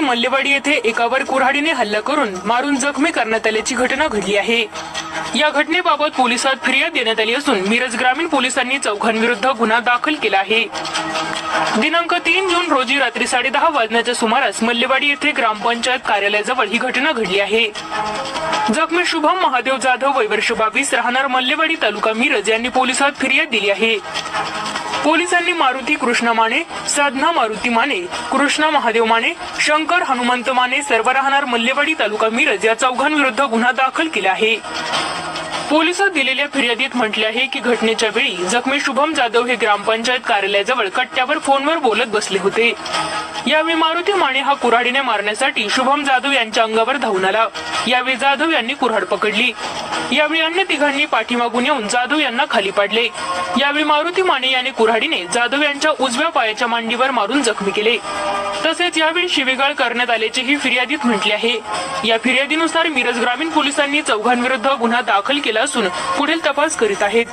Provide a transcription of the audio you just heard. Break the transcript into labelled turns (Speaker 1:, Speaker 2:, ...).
Speaker 1: मल्लेवाडी येथे एकावर कुऱ्हाडीने हल्ला करून मारून जखमी करण्यात आल्याची घटना घडली आहे। या घटनेबाबत पोलिसात फिर्याद देण्यात आली असून मिरज ग्रामीण पोलिसांनी चौघांविरुद्ध गुन्हा दाखल केला आहे। दिनांक 3 जून रोजी रात्री 10:30 वाजण्याच्या सुमारास मल्लेवाडी येथे ग्रामपंचायत कार्यालयाजवळ ही घटना घडली आहे। जखमी शुभम महादेव जाधव वय वर्ष 22 राहणार मल्लेवाडी तालुका मिरज यांनी पोलिसात फिर्याद दिली आहे। पोलिसांनी मारुती कृष्ण माने, साधना मारुती माने, कृष्णा महादेव माने, शंकर हनुमंत माने सर्व राहणार मल्लेवाडी तालुका मिरज या चौघांविरुद्ध गुन्हा दाखल केला आहे। पोलिसांनी दिलेल्या फिर्यादीत म्हटले आहे की घटनेच्या वेळी जखमी शुभम जाधव हे ग्रामपंचायत कार्यालयाजवळ कट्ट्यावर फोनवर बोलत बसले होते। यावेळी मारुती माने हा कुऱ्हाडीने मारण्यासाठी शुभम जाधव यांच्या अंगावर धावून आला। यावेळी जाधव यांनी कुऱ्हाड पकडली। यावेळी अन्य तिघांनी पाठीमागून येऊन जाधव यांना खाली पाडले। यावेळी मारुती माने याने कुऱ्हाडीने जाधव यांच्या उजव्या पायाच्या मांडीवर मारून जखमी केले। तसेच यावेळी शिवीगाळ करण्यात आल्याचे ही फिर्यादीत म्हटले आहे। या फिर्यादीनुसार मिरज ग्रामीण पोलिसांनी चौघांविरुद्ध गुन्हा दाखल केला असून पुढील तपास करीत आहेत।